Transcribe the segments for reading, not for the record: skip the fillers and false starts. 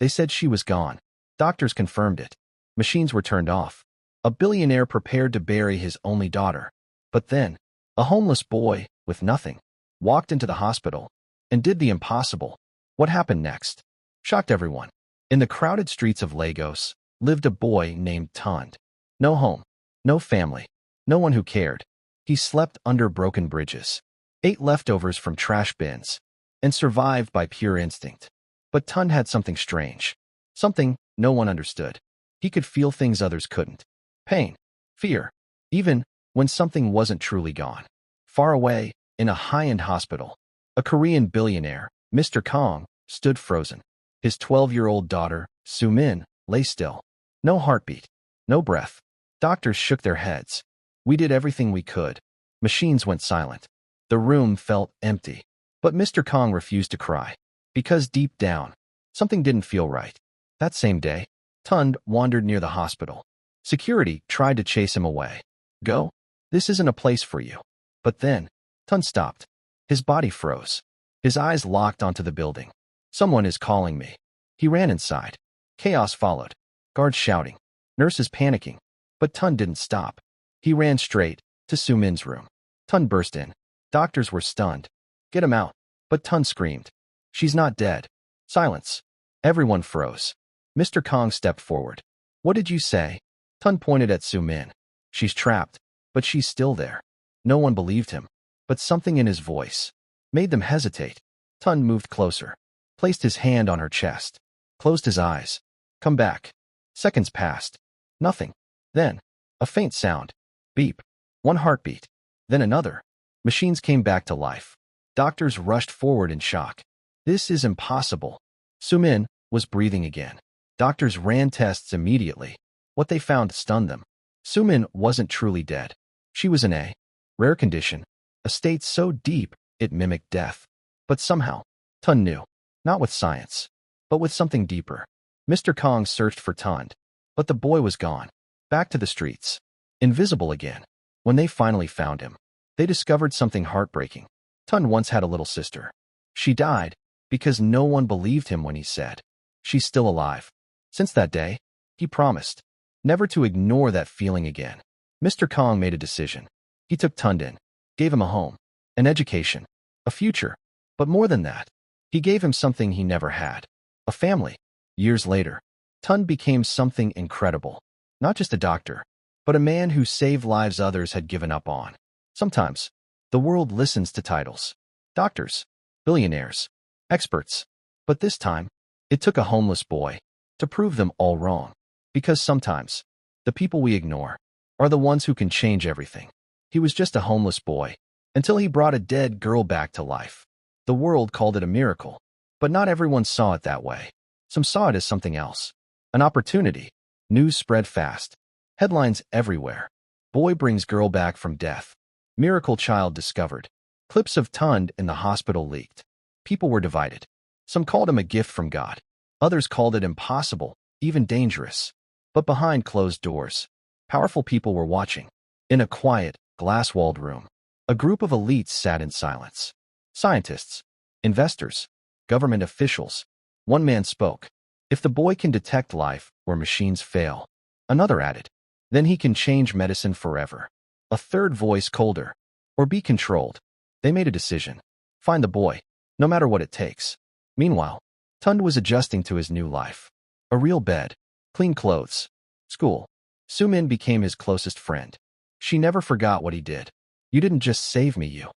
They said she was gone. Doctors confirmed it. Machines were turned off. A billionaire prepared to bury his only daughter. But then, a homeless boy, with nothing, walked into the hospital and did the impossible. What happened next shocked everyone. In the crowded streets of Lagos lived a boy named Tunde. No home, no family, no one who cared. He slept under broken bridges, ate leftovers from trash bins, and survived by pure instinct. But Tunde had something strange, something no one understood. He could feel things others couldn't. Pain, fear, even when something wasn't truly gone. Far away, in a high-end hospital, a Korean billionaire, Mr. Kong, stood frozen. His 12-year-old daughter, Sumin, lay still. No heartbeat, no breath. Doctors shook their heads. We did everything we could. Machines went silent. The room felt empty. But Mr. Kong refused to cry, because deep down, something didn't feel right. That same day, Tunde wandered near the hospital. Security tried to chase him away. Go. This isn't a place for you. But then, Tunde stopped. His body froze. His eyes locked onto the building. Someone is calling me. He ran inside. Chaos followed. Guards shouting. Nurses panicking. But Tunde didn't stop. He ran straight to Sumin's room. Tunde burst in. Doctors were stunned. Get him out. But Tunde screamed. She's not dead. Silence. Everyone froze. Mr. Kong stepped forward. What did you say? Tunde pointed at Sumin. She's trapped, but she's still there. No one believed him. But something in his voice made them hesitate. Tunde moved closer, placed his hand on her chest, closed his eyes. Come back. Seconds passed. Nothing. Then, a faint sound. Beep. One heartbeat. Then another. Machines came back to life. Doctors rushed forward in shock. This is impossible. Sumin was breathing again. Doctors ran tests immediately. What they found stunned them. Sumin wasn't truly dead. She was in a rare condition, a state so deep it mimicked death. But somehow, Tunde knew. Not with science, but with something deeper. Mr. Kong searched for Tunde, but the boy was gone. Back to the streets. Invisible again. When they finally found him, they discovered something heartbreaking. Tunde once had a little sister. She died because no one believed him when he said, she's still alive. Since that day, he promised never to ignore that feeling again. Mr. Kong made a decision. He took Tunde in, gave him a home, an education, a future. But more than that, he gave him something he never had, a family. Years later, Tunde became something incredible. Not just a doctor, but a man who saved lives others had given up on. Sometimes, the world listens to titles. Doctors, billionaires, experts. But this time, it took a homeless boy to prove them all wrong. Because sometimes, the people we ignore are the ones who can change everything. He was just a homeless boy until he brought a dead girl back to life. The world called it a miracle, but not everyone saw it that way. Some saw it as something else. An opportunity. News spread fast. Headlines everywhere. Boy brings girl back from death. Miracle child discovered. Clips of Tunde in the hospital leaked. People were divided. Some called him a gift from God. Others called it impossible, even dangerous. But behind closed doors, powerful people were watching. In a quiet, glass-walled room, a group of elites sat in silence. Scientists, investors, government officials. One man spoke. If the boy can detect life where machines fail, another added, then he can change medicine forever. A third voice colder, or be controlled. They made a decision. Find the boy, no matter what it takes. Meanwhile, Tunde was adjusting to his new life. A real bed, clean clothes, school. Sumin became his closest friend. She never forgot what he did. You didn't just save me, you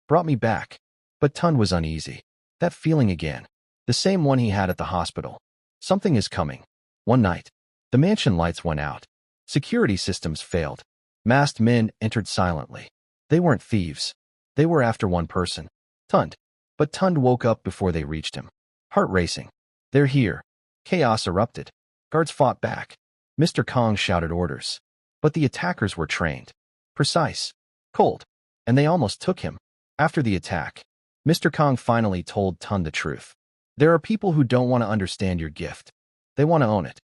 brought me back. But Tunde was uneasy. That feeling again. The same one he had at the hospital. Something is coming. One night, the mansion lights went out. Security systems failed. Masked men entered silently. They weren't thieves. They were after one person. Tunde. But Tunde woke up before they reached him. Heart racing. They're here. Chaos erupted. Guards fought back. Mr. Kong shouted orders. But the attackers were trained. Precise. Cold. And they almost took him. After the attack, Mr. Kong finally told Tunde the truth. There are people who don't want to understand your gift. They want to own it.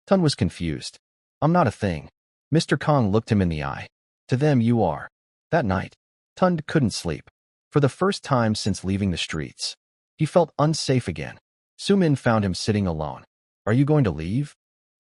Tunde was confused. I'm not a thing. Mr. Kong looked him in the eye. To them you are. That night, Tunde couldn't sleep. For the first time since leaving the streets, he felt unsafe again. Sumin found him sitting alone. Are you going to leave?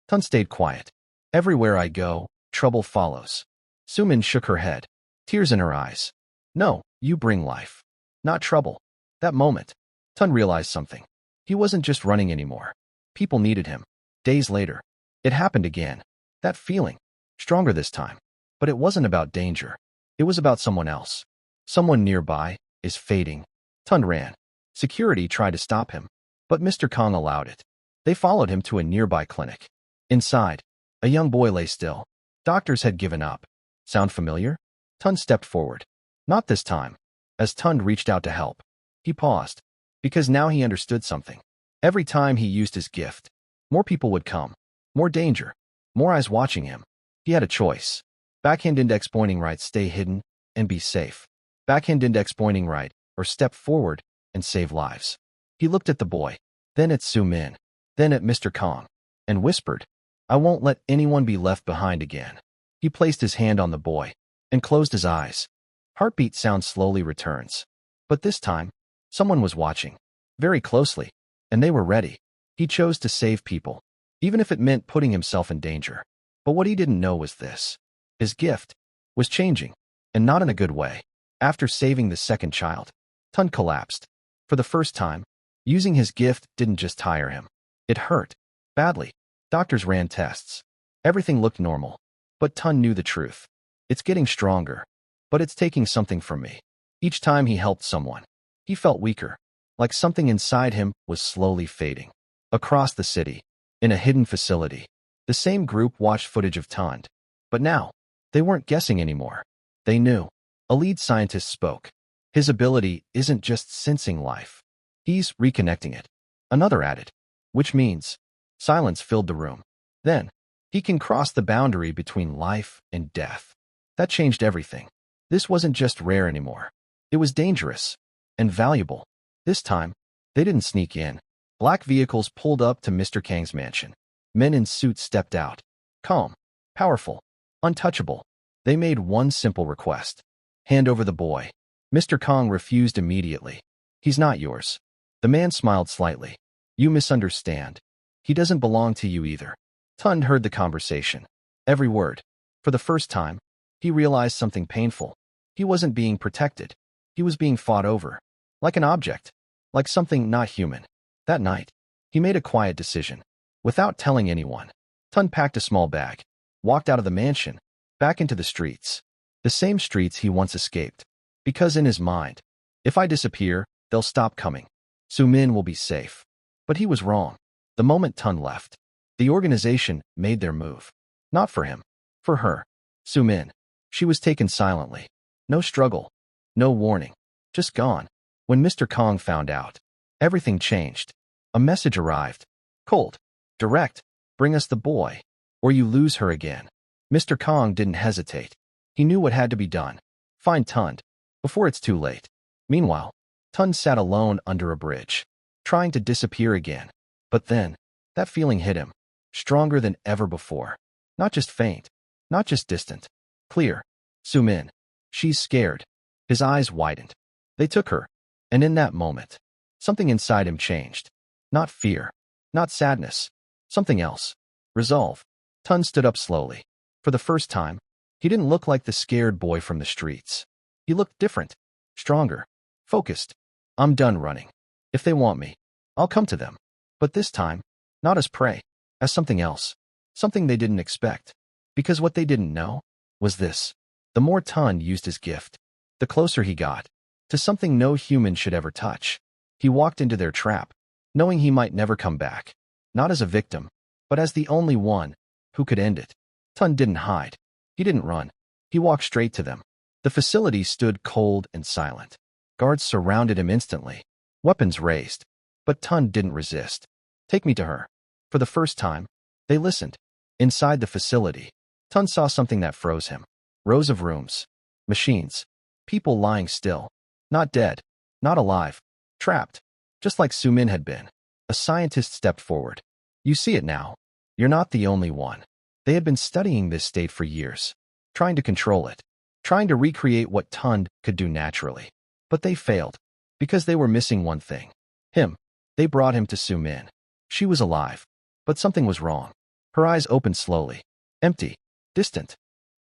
Tun stayed quiet. Everywhere I go, trouble follows. Sumin shook her head, tears in her eyes. No, you bring life, not trouble. That moment, Tun realized something. He wasn't just running anymore. People needed him. Days later, it happened again. That feeling, stronger this time. But it wasn't about danger. It was about someone else. Someone nearby is fading. Tun ran. Security tried to stop him, but Mr. Kong allowed it. They followed him to a nearby clinic. Inside, a young boy lay still. Doctors had given up. Sound familiar? Tun stepped forward. Not this time. As Tun reached out to help, he paused, because now he understood something. Every time he used his gift, more people would come. More danger. More eyes watching him. He had a choice. Backhand index pointing right, stay hidden and be safe. Backhand index pointing right, or step forward and save lives. He looked at the boy, then at Sumin, then at Mr. Kong, and whispered, I won't let anyone be left behind again. He placed his hand on the boy and closed his eyes. Heartbeat sound slowly returns. But this time, someone was watching, very closely, and they were ready. He chose to save people, even if it meant putting himself in danger. But what he didn't know was this. His gift was changing, and not in a good way. After saving the second child, Tun collapsed. For the first time, using his gift didn't just tire him. It hurt. Badly. Doctors ran tests. Everything looked normal. But Tun knew the truth. It's getting stronger, but it's taking something from me. Each time he helped someone, he felt weaker, like something inside him was slowly fading. Across the city, in a hidden facility, the same group watched footage of Tunde. But now, they weren't guessing anymore. They knew. A lead scientist spoke. His ability isn't just sensing life. He's reconnecting it. Another added. Which means, silence filled the room. Then, he can cross the boundary between life and death. That changed everything. This wasn't just rare anymore. It was dangerous and valuable. This time, they didn't sneak in. Black vehicles pulled up to Mr. Kang's mansion. Men in suits stepped out. Calm, powerful, untouchable. They made one simple request. Hand over the boy. Mr. Kong refused immediately. He's not yours. The man smiled slightly. You misunderstand. He doesn't belong to you either. Tunde heard the conversation. Every word. For the first time, he realized something painful. He wasn't being protected. He was being fought over. Like an object. Like something not human. That night, he made a quiet decision. Without telling anyone, Tunde packed a small bag, walked out of the mansion, back into the streets. The same streets he once escaped. Because in his mind, if I disappear, they'll stop coming. Sumin will be safe. But he was wrong. The moment Tunde left, the organization made their move. Not for him. For her. Sumin. She was taken silently. No struggle. No warning. Just gone. When Mr. Kong found out, everything changed. A message arrived. Cold. Direct. Bring us the boy, or you lose her again. Mr. Kong didn't hesitate. He knew what had to be done. Find Tunde, before it's too late. Meanwhile, Tunde sat alone under a bridge, trying to disappear again. But then, that feeling hit him, stronger than ever before. Not just faint, not just distant. Clear. Sumin. She's scared. His eyes widened. They took her, and in that moment, something inside him changed. Not fear, not sadness, something else. Resolve. Tunde stood up slowly. For the first time, he didn't look like the scared boy from the streets. He looked different, stronger, focused. I'm done running. If they want me, I'll come to them. But this time, not as prey, as something else. Something they didn't expect. Because what they didn't know was this. The more Tunde used his gift, the closer he got to something no human should ever touch. He walked into their trap, knowing he might never come back. Not as a victim, but as the only one who could end it. Tunde didn't hide. He didn't run. He walked straight to them. The facility stood cold and silent. Guards surrounded him instantly, weapons raised. But Tunde didn't resist. Take me to her. For the first time, they listened. Inside the facility, Tunde saw something that froze him. Rows of rooms, machines, people lying still. Not dead, not alive, trapped, just like Sumin had been. A scientist stepped forward. You see it now. You're not the only one. They had been studying this state for years, trying to control it, trying to recreate what Tunde could do naturally. But they failed, because they were missing one thing. Him. They brought him to Sumin. She was alive, But something was wrong. Her eyes opened slowly. Empty. Distant.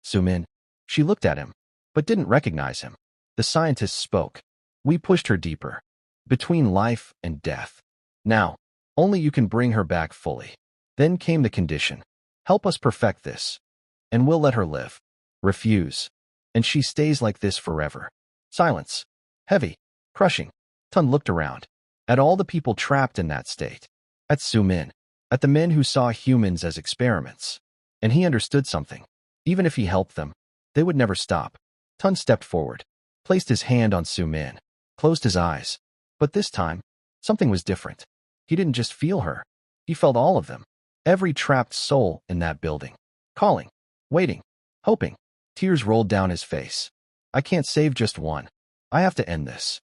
Sumin. She looked at him, but didn't recognize him. The scientist spoke. We pushed her deeper. Between life and death. Now, only you can bring her back fully. Then came the condition. Help us perfect this. And we'll let her live. Refuse. And she stays like this forever. Silence. Heavy. Crushing. Tun looked around. At all the people trapped in that state. At Sumin. At the men who saw humans as experiments. And he understood something. Even if he helped them, they would never stop. Tun stepped forward. Placed his hand on Sumin. Closed his eyes. But this time, something was different. He didn't just feel her. He felt all of them. Every trapped soul in that building. Calling. Waiting. Hoping. Tears rolled down his face. I can't save just one. I have to end this.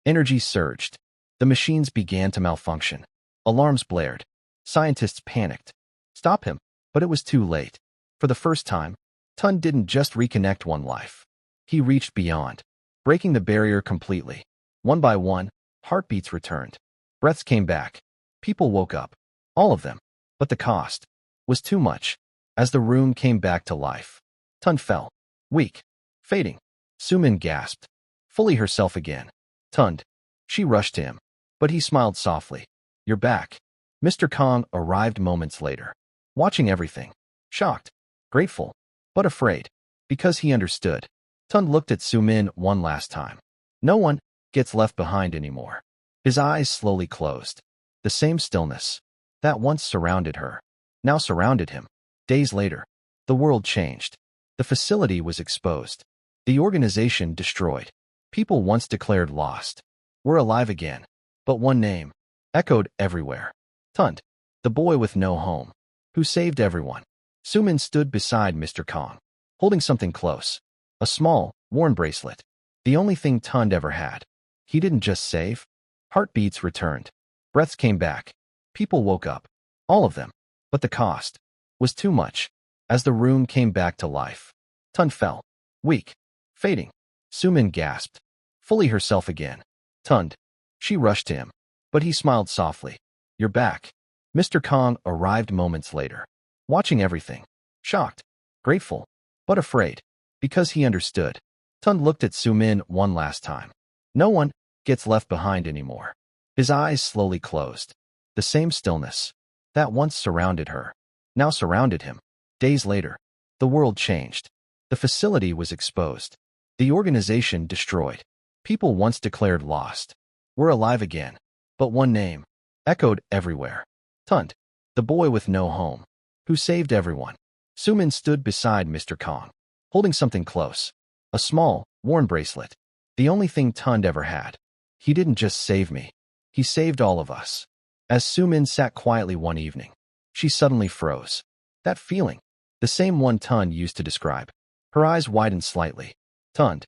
Energy surged. The machines began to malfunction. Alarms blared. Scientists panicked. Stop him. But it was too late. For the first time, Tun didn't just reconnect one life. He reached beyond, breaking the barrier completely. One by one, heartbeats returned. Breaths came back. People woke up. All of them. But the cost was too much. As the room came back to life, Tun fell. Weak. Fading. Sumin gasped. Fully herself again. Tund. She rushed to him. But he smiled softly. You're back. Mr. Kong arrived moments later. Watching everything. Shocked. Grateful. But afraid. Because he understood. Tund looked at Sumin one last time. No one gets left behind anymore. His eyes slowly closed. The same stillness that once surrounded her now surrounded him. Days later, the world changed. The facility was exposed. The organization destroyed. People once declared lost were alive again. But one name echoed everywhere. Tund, the boy with no home, who saved everyone. Sumin stood beside Mr. Kong, holding something close. A small, worn bracelet. The only thing Tund ever had. He didn't just save. Heartbeats returned. Breaths came back. People woke up. All of them. But the cost was too much. As the room came back to life, Tund fell. Weak. Fading. Sumin gasped. Fully herself again. Tund. She rushed to him. But he smiled softly. You're back. Mr. Kong arrived moments later. Watching everything. Shocked. Grateful. But afraid. Because he understood. Tund looked at Sumin one last time. No one gets left behind anymore. His eyes slowly closed. The same stillness that once surrounded her now surrounded him. Days later, the world changed. The facility was exposed. The organization destroyed. People once declared lost were alive again. But one name echoed everywhere. Tund, the boy with no home, who saved everyone. Sumin stood beside Mr. Kong, holding something close. A small, worn bracelet. The only thing Tund ever had. He didn't just save me. He saved all of us. As Sumin sat quietly one evening, she suddenly froze. That feeling, the same one Tund used to describe. Her eyes widened slightly. Tund,